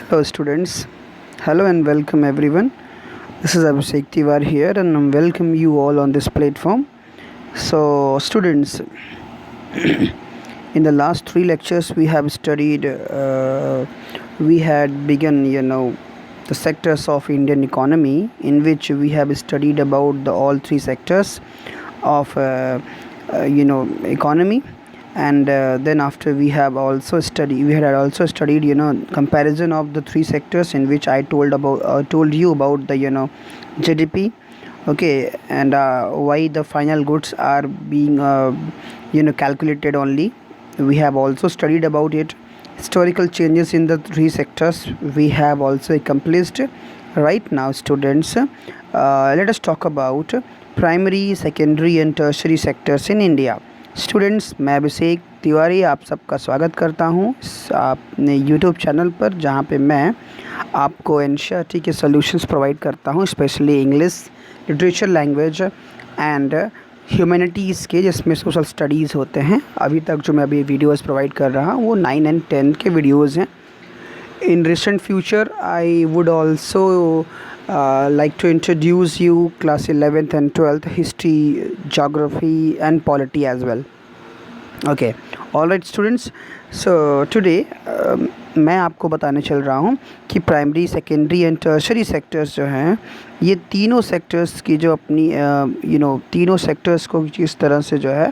Hello, students. Hello and welcome, everyone. This is Abhishek Tiwar here, and I welcome you all on this platform. So, students, in the last three lectures, we have studied, we had begun, the sectors of Indian economy, in which we have studied about the all three sectors of, economy. And then after we had also studied comparison of the three sectors, in which I told you about the GDP, okay, and why the final goods are being calculated only. We have also studied about it, historical changes in the three sectors we have also accomplished. Right now, students, let us talk about primary, secondary and tertiary sectors in India. Students, मैं अभिषेक तिवारी आप सबका स्वागत करता हूँ अपने YouTube channel पर, जहाँ पे मैं आपको एनसीईआरटी के सॉल्यूशंस प्रोवाइड करता हूँ, specially English literature, language and humanities के, जिसमें सोशल स्टडीज़ होते हैं। अभी तक जो मैं अभी वीडियोस प्रोवाइड कर रहा हूँ वो 9 and 10 के वीडियोज़ हैं। In recent future I would also like to introduce you class 11th and 12th history, geography and polity as well. Okay, all right students, so today मैं आपको बताने चल रहा हूँ कि primary, secondary and tertiary sectors जो हैं, ये तीनों सेक्टर्स की जो अपनी तीनों सेक्टर्स को किस तरह से जो है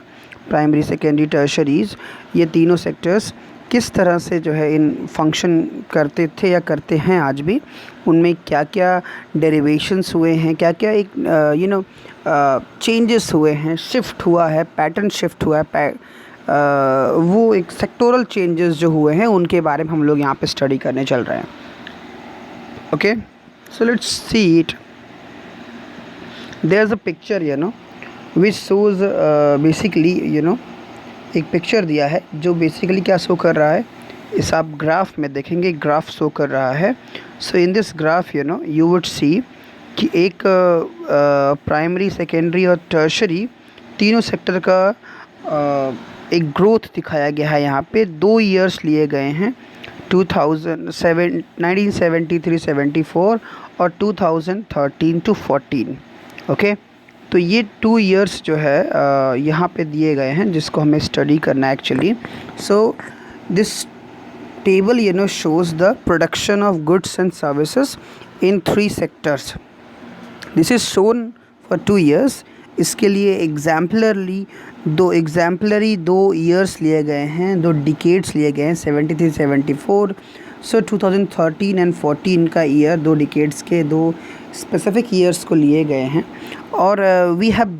प्राइमरी, सेकेंडरी, टर्शरीज़, ये तीनों सेक्टर्स किस तरह से जो है इन फंक्शन करते थे या करते हैं आज भी, उनमें क्या क्या डेरिवेशंस हुए हैं, क्या क्या एक चेंजेस हुए हैं, शिफ्ट हुआ है, पैटर्न शिफ्ट हुआ है, वो एक सेक्टोरल चेंजेस जो हुए हैं उनके बारे में हम लोग यहाँ पे स्टडी करने चल रहे हैं। Okay, so let's see it. There is a picture which shows basically एक पिक्चर दिया है जो बेसिकली क्या शो कर रहा है, इस आप ग्राफ में देखेंगे, ग्राफ शो कर रहा है। So in this graph you would see कि एक प्राइमरी, सेकेंडरी और टर्शरी तीनों सेक्टर का एक ग्रोथ दिखाया गया है। यहाँ पे 2 ईयर्स लिए गए हैं, 1973-74 और 2013-14। ओके, तो ये 2 ईयर्स जो है यहाँ पे दिए गए हैं, जिसको हमें स्टडी करना है actually. So this table shows the production of goods and services in 3 sectors. This is shown for 2 years. इसके लिए एग्जाम्पलरी 2 ईयर्स लिए गए हैं, 2 डिकेड्स लिए गए हैं, 73-74। सो 2013 एंड 14 का ईयर, 2 डिकेड्स के 2 स्पेसिफिक ईयर्स को लिए गए हैं। और we have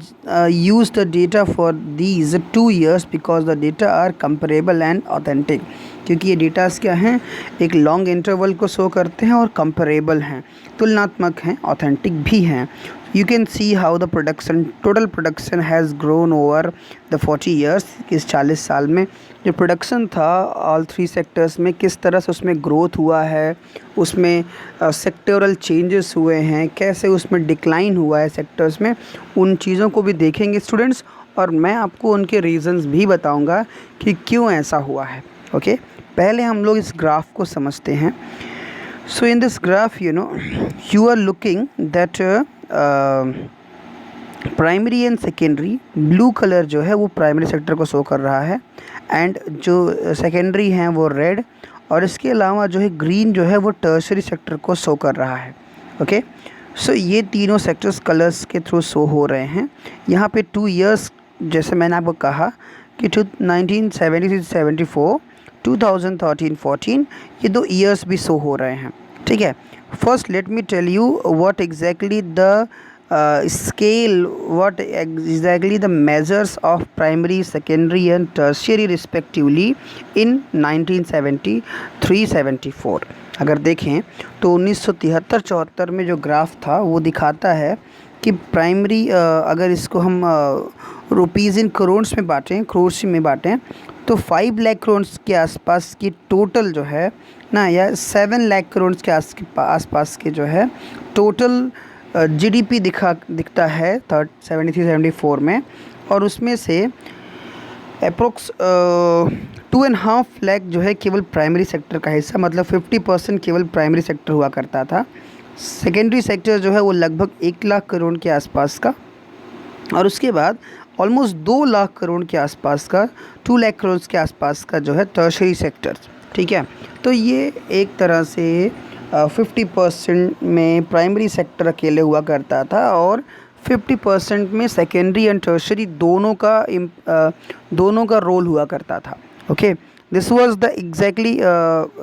use the data for these 2 years because the data are comparable and authentic, क्योंकि ये डेटास क्या हैं, एक लॉन्ग इंटरवल को शो करते हैं और कंपेरेबल हैं, तुलनात्मक हैं, ऑथेंटिक भी हैं। You can see how the total production has grown over the 40 years। इस 40 साल में जो प्रोडक्शन था ऑल 3 सेक्टर्स में, किस तरह से उसमें ग्रोथ हुआ है, उसमें सेक्टोरल चेंजेस हुए हैं, कैसे उसमें डिक्लाइन हुआ है सेक्टर्स में, उन चीज़ों को भी देखेंगे स्टूडेंट्स। और मैं आपको उनके रीज़न्स भी बताऊंगा कि क्यों ऐसा हुआ है। ओके, पहले हम लोग इस ग्राफ को समझते हैं। So in this graph you are looking that primary and secondary, blue colour जो है वो प्राइमरी सेक्टर को शो कर रहा है, एंड जो सेकेंडरी हैं वो रेड, और इसके अलावा जो है ग्रीन जो है वो टर्शरी सेक्टर को शो कर रहा है। ओके, सो ये तीनों सेक्टर्स कलर्स के थ्रू शो हो रहे हैं। यहाँ पे 2 ईयर्स, जैसे मैंने आपको कहा कि 1973-74, 2013-14, ये 2 ईयर्स भी शो हो रहे हैं। ठीक है, first let me tell you what exactly the scale, what exactly the measures of primary, secondary and tertiary respectively in 1973-74। अगर देखें तो 1973-74 में जो ग्राफ था वो दिखाता है कि प्राइमरी, अगर इसको हम रुपीज़ इन करोड्स में बांटें, करोड्स में बांटें, तो 5 लाख करोड़ के आसपास की टोटल जो है ना, या 7 लाख करोड़ के आसपास के जो है टोटल जीडीपी दिखता है 73-74 में। और उसमें से अप्रोक्स 2.5 लाख जो है केवल प्राइमरी सेक्टर का हिस्सा, मतलब 50% केवल प्राइमरी सेक्टर हुआ करता था। सेकेंडरी सेक्टर जो है वो लगभग 1 लाख करोड़ के आसपास का, और उसके बाद ऑलमोस्ट 2 लाख करोड़ के आसपास का, 2 लाख करोड़ के आसपास का जो है टर्शरी सेक्टर। ठीक है, तो ये एक तरह से 50% में प्राइमरी सेक्टर अकेले हुआ करता था और 50% में सेकेंडरी एंड टर्शरी दोनों का रोल हुआ करता था। Okay, this was the exactly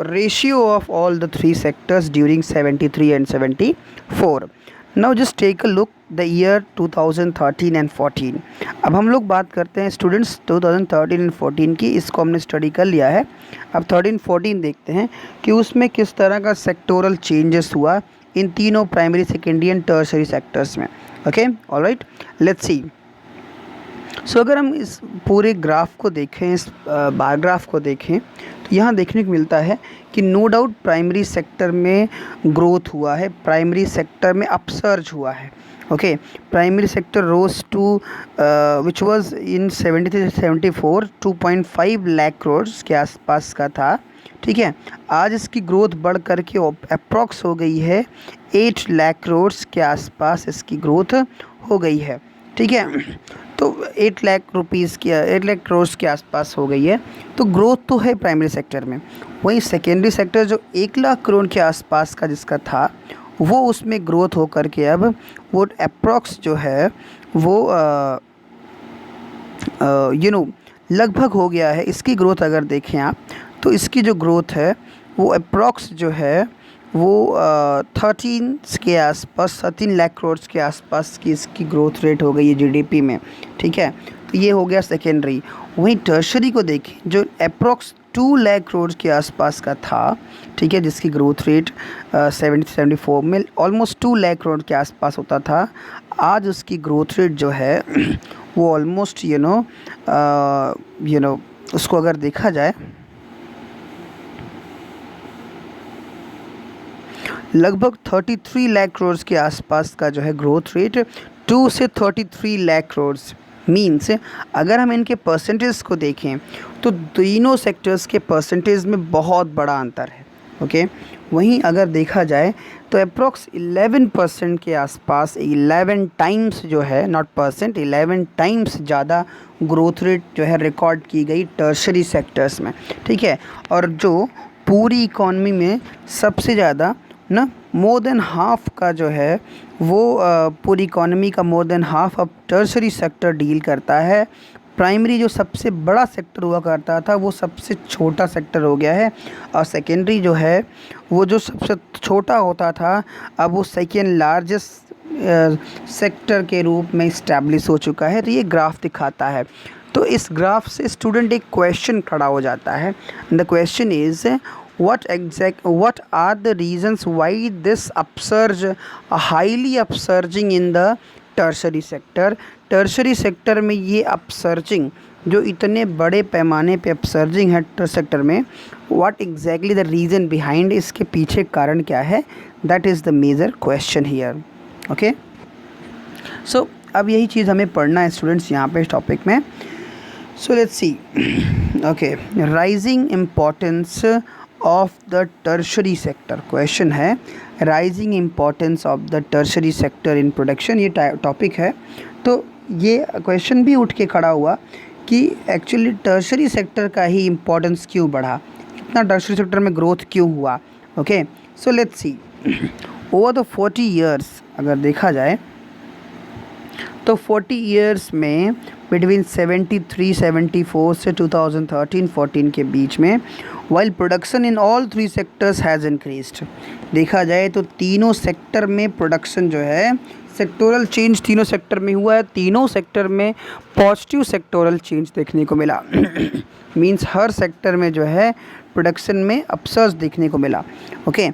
ratio of all the 3 sectors during 73 and 74। Now just take a look the year 2013 and 14। अब हम लोग बात करते हैं स्टूडेंट्स 2013 एंड 14 की, इसको हमने स्टडी कर लिया है। अब 13-14 देखते हैं कि उसमें किस तरह का सेक्टोरल चेंजेस हुआ इन तीनों primary, secondary and tertiary sectors में। Okay, alright, let's see. So अगर हम इस पूरे ग्राफ को देखें, इस बार ग्राफ को देखें, तो यहाँ देखने को मिलता है कि नो डाउट प्राइमरी सेक्टर में ग्रोथ हुआ है, प्राइमरी सेक्टर में अपसर्ज हुआ है। Okay, primary sector rose to which was in 73-74 2.5 lakh crore के आसपास का था। ठीक है, आज इसकी ग्रोथ बढ़ कर के अप्रॉक्स हो गई है 8 लाख करोड़ के आसपास इसकी ग्रोथ हो गई है। ठीक है, तो 8 लाख रुपीज़ की 8 लाख करोड़ के आसपास हो गई है, तो ग्रोथ तो है प्राइमरी सेक्टर में। वहीं सेकेंडरी सेक्टर जो 1 लाख करोड़ के आसपास का जिसका था, वो उसमें ग्रोथ हो कर के अब वो अप्रॉक्स जो है वो लगभग हो गया है। इसकी ग्रोथ अगर देखें आप, तो इसकी जो ग्रोथ है वो अप्रॉक्स जो है वो 13 के आसपास, 13 लाख करोड़ के आसपास की इसकी ग्रोथ रेट हो गई है जीडीपी में। ठीक है, तो ये हो गया सेकेंडरी। वहीं टर्शरी को देखें जो अप्रॉक्स 2 लाख करोड़ के आसपास का था, ठीक है, जिसकी ग्रोथ रेट 74 में ऑलमोस्ट 2 लाख करोड़ के आसपास होता था। आज उसकी ग्रोथ रेट जो है वो ऑलमोस्ट उसको अगर देखा जाए लगभग 33 लाख करोड़ के आसपास का जो है ग्रोथ रेट। 2 से 33 लाख करोड़ मीन्स अगर हम इनके परसेंटेज को देखें तो तीनों सेक्टर्स के परसेंटेज में बहुत बड़ा अंतर है। ओके, वहीं अगर देखा जाए तो अप्रॉक्स 11% के आसपास, 11 टाइम्स जो है, नॉट परसेंट, 11 टाइम्स ज़्यादा ग्रोथ रेट जो है रिकॉर्ड की गई टर्शरी सेक्टर्स में। ठीक है, और जो पूरी इकॉनमी में सबसे ज़्यादा मोर देन हाफ का जो है वो पूरी इकॉनमी का मोर देन हाफ अब टर्शरी सेक्टर डील करता है। प्राइमरी जो सबसे बड़ा सेक्टर हुआ करता था वो सबसे छोटा सेक्टर हो गया है, और सेकेंडरी जो है वो जो सबसे छोटा होता था अब वो सेकेंड लार्जेस्ट सेक्टर के रूप में इस्टेब्लिश हो चुका है। तो ये ग्राफ दिखाता है। तो इस ग्राफ से स्टूडेंट एक क्वेश्चन खड़ा हो जाता है। The question is what are the reasons why this upsurge, highly upsurging in the tertiary sector? Tertiary sector में ये अपसर्जिंग जो इतने बड़े पैमाने पे अपसर्जिंग है सेक्टर में, what exactly the reason behind, इसके पीछे कारण क्या है, that is the major question here. Okay, so अब यही चीज़ हमें पढ़ना है स्टूडेंट्स यहाँ पे इस टॉपिक में। So let's see. Okay, rising importance of the tertiary sector. Question है rising importance of the tertiary sector in production, ये टॉपिक है। तो ये क्वेश्चन भी उठ के खड़ा हुआ कि एक्चुअली टर्शरी सेक्टर का ही इम्पोर्टेंस क्यों बढ़ा, इतना टर्शरी सेक्टर में ग्रोथ क्यों हुआ। Okay, so let's C. Over the 40 years अगर देखा जाए तो 40 ईयर्स में बिटवीन 73-74 से 2013-14 के बीच में, while production in all 3 sectors has increased, देखा जाए तो तीनों सेक्टर में प्रोडक्शन जो है, सेक्टोरल चेंज तीनों सेक्टर में हुआ है, तीनों सेक्टर में पॉजिटिव सेक्टोरल चेंज देखने को मिला। मींस हर सेक्टर में जो है प्रोडक्शन में अपसर्ज देखने को मिला। Okay,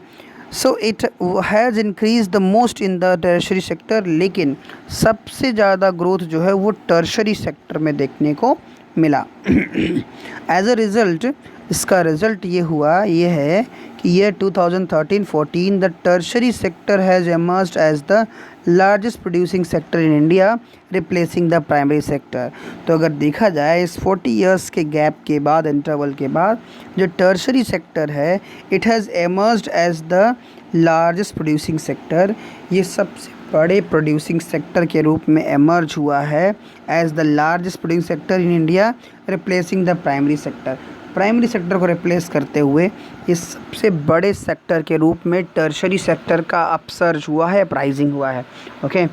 so it has increase the most in the tertiary sector, लेकिन सबसे ज़्यादा ग्रोथ जो है वो टर्शरी सेक्टर में देखने को मिला। एज अ रिज़ल्ट इसका रिजल्ट ये है कि year 2013-14 the tertiary sector has emerged as the largest producing sector in India replacing the primary sector. तो अगर देखा जाए इस 40 इयर्स के गैप के बाद, इंटरवल के बाद, जो टर्शरी सेक्टर है it has emerged as the largest producing sector, ये सबसे बड़े प्रोड्यूसिंग सेक्टर के रूप में एमर्ज हुआ है as the largest producing sector in India replacing the primary sector. Primary sector को रिप्लेस करते हुए इस सबसे बड़े सेक्टर के रूप में टर्शरी सेक्टर का अपसर्ज हुआ है, प्राइजिंग हुआ है। ओके,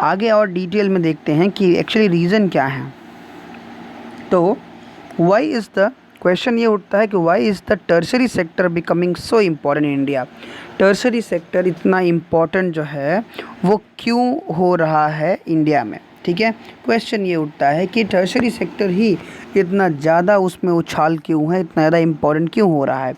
आगे और डिटेल में देखते हैं कि एक्चुअली रीज़न क्या है। तो वाई इज़ द क्वेश्चन ये उठता है कि why is the tertiary sector becoming so important in India. Tertiary sector इतना इम्पॉर्टेंट जो है वो क्यों हो रहा है इंडिया में, ठीक है। क्वेश्चन ये उठता है कि टर्शरी सेक्टर ही इतना ज़्यादा उसमें उछाल क्यों है, इतना ज़्यादा इम्पॉर्टेंट क्यों हो रहा है।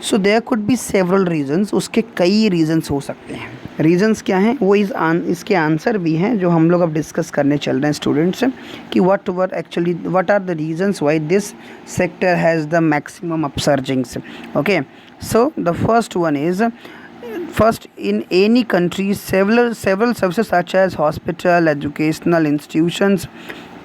So there could be several reasons, उसके कई रीजंस हो सकते हैं। रीजंस क्या हैं वो इसके आंसर भी हैं जो हम लोग अब डिस्कस करने चल रहे हैं स्टूडेंट्स कि what are the reasons why this sector has the maximum upsurgings. Okay, so the first one is first in any country several services such as hospital, educational institutions,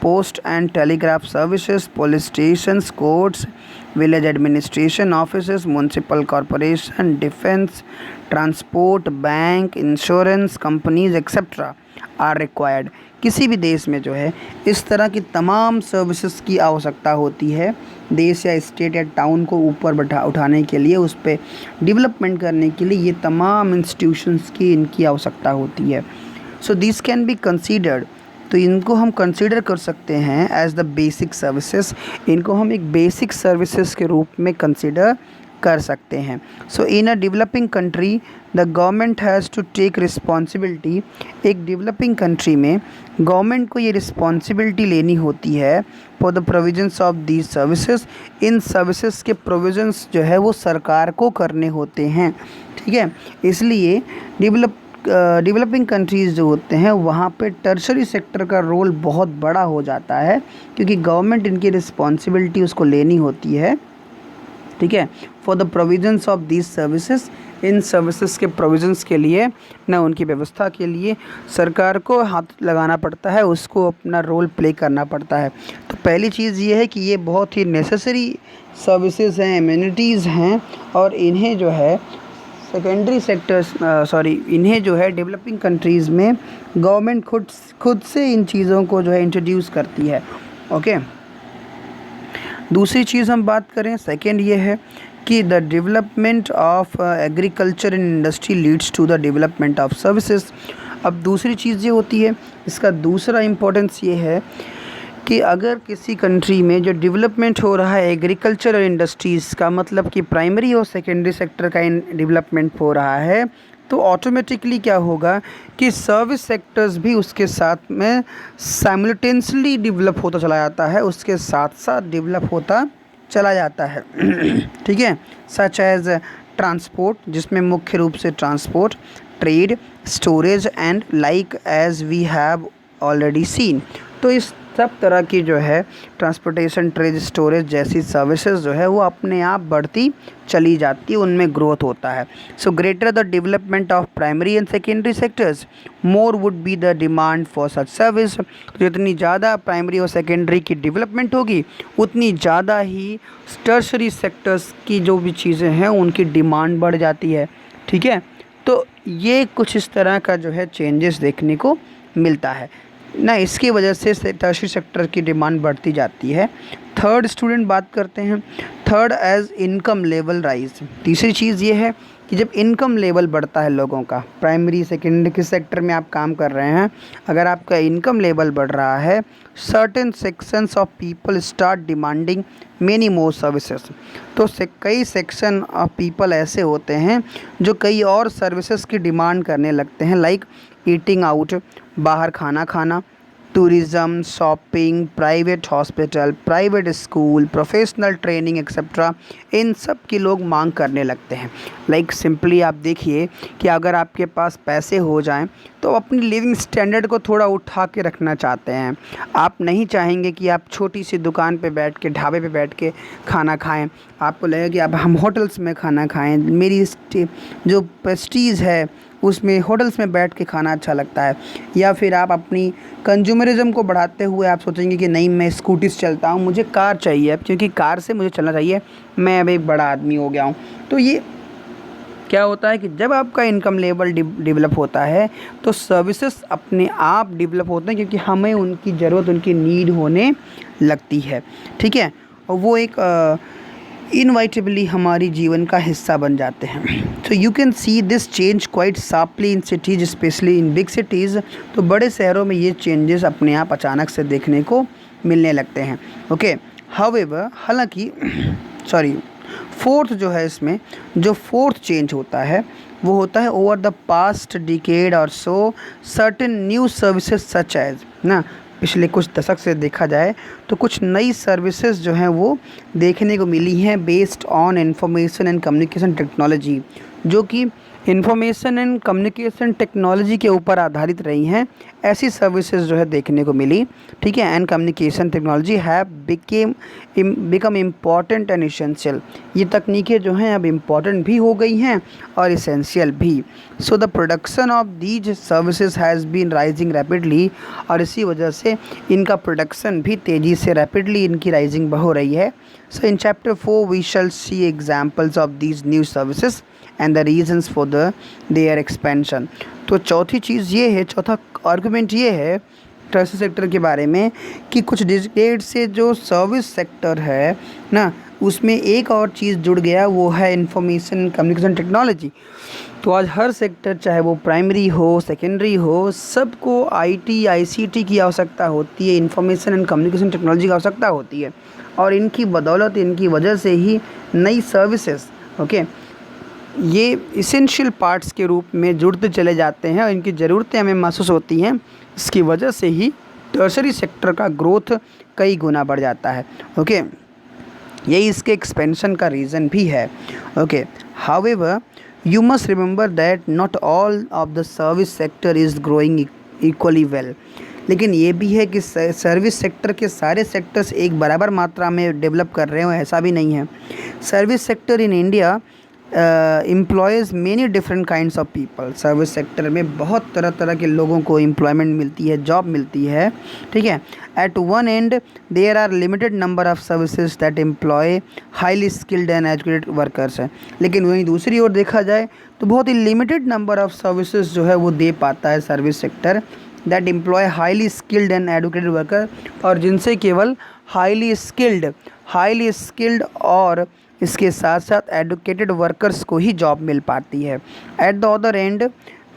post and telegraph services, police stations, courts, village administration offices, municipal corporation, defense, transport, bank, insurance companies etc are required। किसी भी देश में जो है इस तरह की तमाम सर्विसेज की आवश्यकता होती है देश या स्टेट या टाउन को ऊपर उठाने के लिए, उस पर डेवलपमेंट करने के लिए ये तमाम इंस्टीट्यूशंस की इनकी आवश्यकता होती है। So this can be considered, तो इनको हम कंसीडर कर सकते हैं एज द बेसिक सर्विसेज, इनको हम एक बेसिक सर्विसेज के रूप में कंसीडर कर सकते हैं। So in a developing country the government has to take responsibility. एक डेवलपिंग कंट्री में गवर्नमेंट को ये रिस्पॉन्सिबिलिटी लेनी होती है for the provisions of these services. इन सर्विसेज के प्रोविजंस जो है वो सरकार को करने होते हैं, ठीक है। इसलिए डेवलपिंग कंट्रीज़ जो होते हैं वहाँ पे टर्शरी सेक्टर का रोल बहुत बड़ा हो जाता है क्योंकि गवर्नमेंट इनकी रिस्पॉन्सिबिलिटी उसको लेनी होती है, ठीक है, for the provisions of these services. इन सर्विसेज के प्रोविजंस के लिए ना उनकी व्यवस्था के लिए सरकार को हाथ लगाना पड़ता है, उसको अपना रोल प्ले करना पड़ता है। तो पहली चीज़ ये है कि ये बहुत ही नेसेसरी सर्विसेज हैं, एमिनिटीज़ हैं और इन्हें जो है सेकेंडरी सेक्टर्स इन्हें जो है डेवलपिंग कंट्रीज़ में गवर्नमेंट खुद से इन चीज़ों को जो है इंट्रोड्यूस करती है। ओके, दूसरी चीज़ हम बात करें, सेकेंड ये है कि the development of agriculture and industry leads to the development of services. अब दूसरी चीज़ ये होती है, इसका दूसरा इम्पोर्टेंस ये है कि अगर किसी कंट्री में जो डेवलपमेंट हो रहा है एग्रीकल्चर और इंडस्ट्रीज़ का, मतलब कि प्राइमरी और सेकेंडरी सेक्टर का डेवलपमेंट हो रहा है, तो ऑटोमेटिकली क्या होगा कि सर्विस सेक्टर्स भी उसके साथ में साइमल्टेनियसली डेवलप होता चला जाता है, उसके साथ साथ डेवलप होता चला जाता है, ठीक है। सच एज ट्रांसपोर्ट, जिसमें मुख्य रूप से transport, trade, storage and like as we have already seen. तो इस सब तरह की जो है ट्रांसपोर्टेशन, ट्रेड, स्टोरेज जैसी सर्विसेज जो है वो अपने आप बढ़ती चली जाती है, उनमें ग्रोथ होता है। So greater the development of primary and secondary sectors more would be the demand for such service. तो जितनी ज़्यादा प्राइमरी और सेकेंडरी की डेवलपमेंट होगी उतनी ज़्यादा ही टर्शरी सेक्टर्स की जो भी चीज़ें हैं उनकी डिमांड बढ़ जाती है, ठीक है। तो ये कुछ इस तरह का जो है चेंजेस देखने को मिलता है ना, इसकी वजह से टर्शरी सेक्टर की डिमांड बढ़ती जाती है। थर्ड स्टूडेंट बात करते हैं, third as income level rise. तीसरी चीज़ ये है कि जब इनकम लेवल बढ़ता है लोगों का, प्राइमरी सेकेंडरी के सेक्टर में आप काम कर रहे हैं, अगर आपका इनकम लेवल बढ़ रहा है, certain sections of people start demanding many more services. तो कई सेक्शन ऑफ पीपल ऐसे होते हैं जो कई और सर्विसेज की डिमांड करने लगते हैं, लाइक ईटिंग आउट, बाहर खाना खाना, tourism, shopping, private hospital, private school, professional training etcetera, इन सब की लोग मांग करने लगते हैं। लाइक सिंपली आप देखिए कि अगर आपके पास पैसे हो जाएं तो अपनी लिविंग स्टैंडर्ड को थोड़ा उठा के रखना चाहते हैं। आप नहीं चाहेंगे कि आप छोटी सी दुकान पे बैठ के, ढाबे पे बैठ के खाना खाएं। आपको लगेगा कि अब हम होटल्स में खाना खाएं, मेरी जो प्रेस्टीज है उसमें होटल्स में बैठ के खाना अच्छा लगता है। या फिर आप अपनी कंज्यूमरिज्म को बढ़ाते हुए आप सोचेंगे कि नहीं, मैं स्कूटी से चलता हूँ, मुझे कार चाहिए अब, क्योंकि कार से मुझे चलना चाहिए, मैं अब एक बड़ा आदमी हो गया हूँ। तो ये क्या होता है कि जब आपका इनकम लेवल डेवलप होता है तो सर्विसेज अपने आप डेवलप होते हैं, क्योंकि हमें उनकी ज़रूरत, उनकी नीड होने लगती है। ठीक है, और वो एक इनवाइटेबली हमारी जीवन का हिस्सा बन जाते हैं। So you can see this change quite sharply in cities, specially in big cities. तो बड़े शहरों में ये चेंजेस अपने आप अचानक से देखने को मिलने लगते हैं। ओके, हाउएवर, हालांकि सॉरी, फोर्थ जो है, इसमें जो फोर्थ चेंज होता है वो होता है over the past decade or so certain new services such as ना, पिछले कुछ दशक से देखा जाए तो कुछ नई सर्विसेज जो हैं वो देखने को मिली हैं based on information and communication technology, जो कि इंफॉर्मेशन एंड कम्युनिकेशन टेक्नोलॉजी के ऊपर आधारित रही हैं। ऐसी सर्विसेज जो है देखने को मिली। ठीक है, and communication technology have become important and essential. ये तकनीकें जो हैं अब इम्पॉर्टेंट भी हो गई हैं और इसेंशियल भी। So the production of these services has been rising rapidly, और इसी वजह से इनका प्रोडक्शन भी तेज़ी से रैपिडली इनकी राइजिंग हो रही है। So in chapter 4 we shall see examples of these new services and the reasons for their expansion. तो चौथी चीज़ ये है, चौथा आर्गूमेंट ये है टर्शरी सेक्टर के बारे में कि कुछ डिकेड से जो सर्विस सेक्टर है ना, उसमें एक और चीज़ जुड़ गया, वो है इंफॉर्मेशन कम्युनिकेशन टेक्नोलॉजी। तो आज हर सेक्टर, चाहे वो प्राइमरी हो, सेकेंडरी हो, सबको आईटी, आईसीटी की आवश्यकता होती है, इंफॉर्मेशन एंड कम्युनिकेशन टेक्नोलॉजी की आवश्यकता होती है। और इनकी बदौलत, इनकी वजह से ही नई सर्विसेज ये इसेंशियल पार्ट्स के रूप में जुड़ते चले जाते हैं और इनकी ज़रूरतें हमें महसूस होती हैं। इसकी वजह से ही टर्शरी सेक्टर का ग्रोथ कई गुना बढ़ जाता है। ओके, यही इसके एक्सपेंशन का रीज़न भी है। Okay, however you must remember that not all of the service sector is growing equally well. लेकिन ये भी है कि सर्विस सेक्टर के सारे सेक्टर्स एक बराबर मात्रा में डेवलप कर रहे हो, ऐसा भी नहीं है। Service sector in India employees many different kinds of people. Service sector में बहुत तरह तरह के लोगों को एम्प्लॉयमेंट मिलती है, जॉब मिलती है। ठीक है, at one end there are limited number of services that employ highly skilled and educated workers है। लेकिन वहीं दूसरी ओर देखा जाए तो बहुत ही लिमिटेड नंबर ऑफ सर्विसेज जो है वो दे पाता है service sector, that employ highly skilled and educated worker, और जिनसे केवल हाईली स्किल्ड और इसके साथ साथ एडुकेटेड वर्कर्स को ही जॉब मिल पाती है। At the other end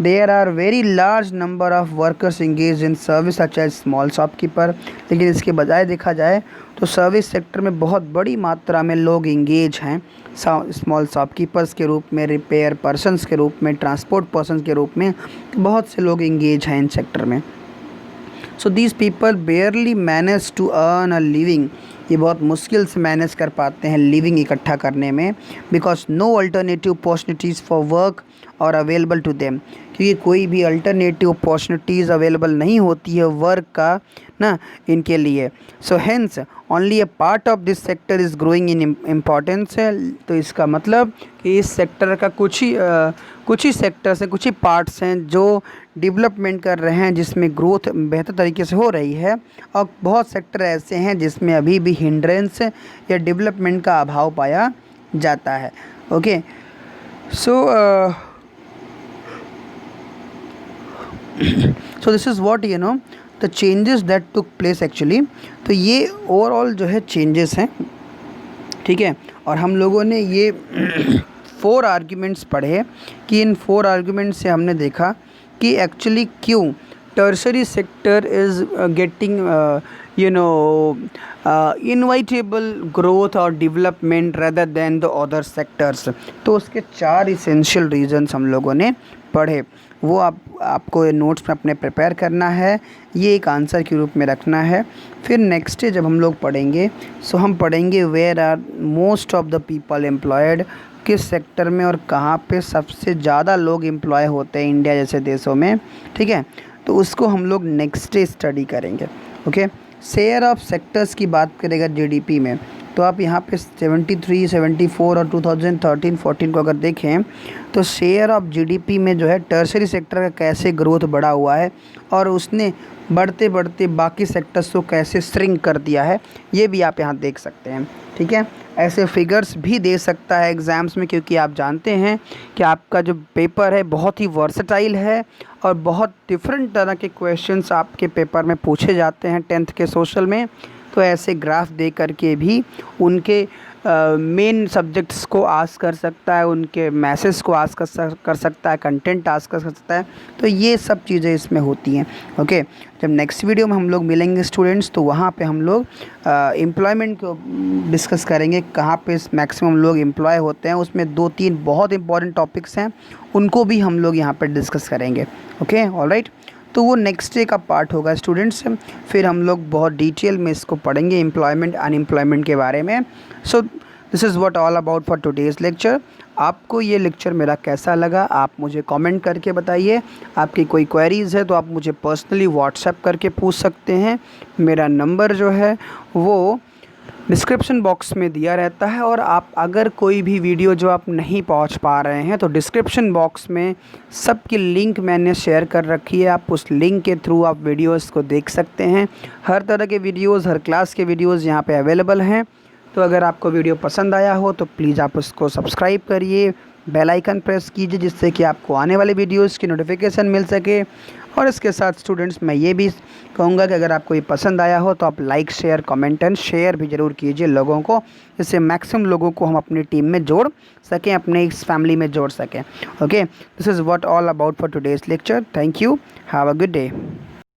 there are very large number of workers engage in service such as small shopkeeper. लेकिन इसके बजाय देखा जाए तो सर्विस सेक्टर में बहुत बड़ी मात्रा में लोग इंगेज हैं, स्मॉल शॉपकीपर्स के रूप में, रिपेयर पर्सनस के रूप में, ट्रांसपोर्ट पर्सन के रूप में बहुत से लोग इंगेज हैं इन सेक्टर में। So these people barely manage to earn a living. ये बहुत मुश्किल से मैनेज कर पाते हैं लिविंग इकट्ठा करने में, because no alternative opportunities for work are available to them, क्योंकि कोई भी अल्टरनेटिव अपॉर्चुनिटीज़ अवेलेबल नहीं होती है वर्क का ना इनके लिए। So hence only a part of this sector is growing in importance है। तो इसका मतलब कि इस सेक्टर का कुछ ही सेक्टर्स हैं, कुछ ही पार्ट्स हैं जो डेवलपमेंट कर रहे हैं, जिसमें ग्रोथ बेहतर तरीके से हो रही है, और बहुत सेक्टर ऐसे हैं जिसमें अभी भी हिंड्रेंस या डेवलपमेंट का अभाव पाया जाता है। Okay, so this is what the changes that took place actually। तो ये ओवरऑल जो है चेंजेस हैं। ठीक है, और हम लोगों ने ये 4 आर्ग्यूमेंट्स पढ़े कि इन 4 आर्ग्यूमेंट्स से हमने देखा कि एक्चुअली क्यों tertiary sector is getting inevitable growth और development rather than the other sectors. तो उसके 4 इसेंशियल रीजंस हम लोगों ने पढ़े, वो आपको नोट्स में अपने प्रिपेयर करना है, ये एक आंसर के रूप में रखना है। फिर नेक्स्ट डे जब हम लोग पढ़ेंगे, सो हम पढ़ेंगे where are most of the people employed, किस सेक्टर में और कहाँ पे सबसे ज़्यादा लोग एम्प्लॉय होते हैं इंडिया जैसे देशों में, ठीक है। तो उसको हम लोग नेक्स्ट डे स्टडी करेंगे, ओके। शेयर ऑफ सेक्टर्स की बात करेगा जीडीपी में, तो आप यहाँ पे 73, 74 और 2013-14 को अगर देखें तो शेयर ऑफ जीडीपी में जो है टर्शरी सेक्टर का कैसे ग्रोथ बढ़ा हुआ है और उसने बढ़ते बढ़ते बाकी सेक्टर्स को कैसे श्रिंक कर दिया है, ये भी आप यहाँ देख सकते हैं, ठीक है। ऐसे फिगर्स भी दे सकता है एग्ज़ाम्स में, क्योंकि आप जानते हैं कि आपका जो पेपर है बहुत ही वर्सेटाइल है और बहुत डिफरेंट तरह के क्वेश्चंस आपके पेपर में पूछे जाते हैं 10th के सोशल में। तो ऐसे ग्राफ दे करके भी उनके मेन सब्जेक्ट्स को आस्क कर सकता है, उनके मैसेज को आस्क कर सकता है, कंटेंट आस्क कर सकता है। तो ये सब चीज़ें इसमें होती हैं, ओके। जब नेक्स्ट वीडियो में हम लोग मिलेंगे स्टूडेंट्स, तो वहाँ पे हम लोग एम्प्लॉयमेंट को डिस्कस करेंगे, कहाँ पे मैक्सिमम लोग एम्प्लॉय होते हैं। उसमें 2-3 बहुत इंपॉर्टेंट टॉपिक्स हैं, उनको भी हम लोग यहाँ पर डिस्कस करेंगे, ओके, ऑलराइट। तो वो नेक्स्ट डे का पार्ट होगा स्टूडेंट्स। फिर हम लोग बहुत डिटेल में इसको पढ़ेंगे, एम्प्लॉयमेंट अनएम्प्लॉयमेंट के बारे में। So this is what all about for today's lecture. आपको ये लेक्चर मेरा कैसा लगा आप मुझे कमेंट करके बताइए। आपकी कोई क्वेरीज़ है तो आप मुझे पर्सनली व्हाट्सएप करके पूछ सकते हैं। मेरा नंबर जो है वो डिस्क्रिप्शन बॉक्स में दिया रहता है, और आप अगर कोई भी वीडियो जो आप नहीं पहुंच पा रहे हैं तो डिस्क्रिप्शन बॉक्स में सबकी लिंक मैंने शेयर कर रखी है, आप उस लिंक के थ्रू आप वीडियोस को देख सकते हैं। हर तरह के वीडियोस, हर क्लास के वीडियोस यहाँ पे अवेलेबल हैं। तो अगर आपको वीडियो पसंद आया हो तो प्लीज़ आप उसको सब्सक्राइब करिए, बेल आइकन प्रेस कीजिए, जिससे कि आपको आने वाले वीडियोस की नोटिफिकेशन मिल सके। और इसके साथ स्टूडेंट्स मैं ये भी कहूँगा कि अगर आपको ये पसंद आया हो तो आप like, share, comment and share भी ज़रूर कीजिए लोगों को, जिससे मैक्सिमम लोगों को हम अपनी टीम में जोड़ सकें, अपने इस फैमिली में जोड़ सकें, okay. This is what all about for today's lecture. Thank you, have a good day.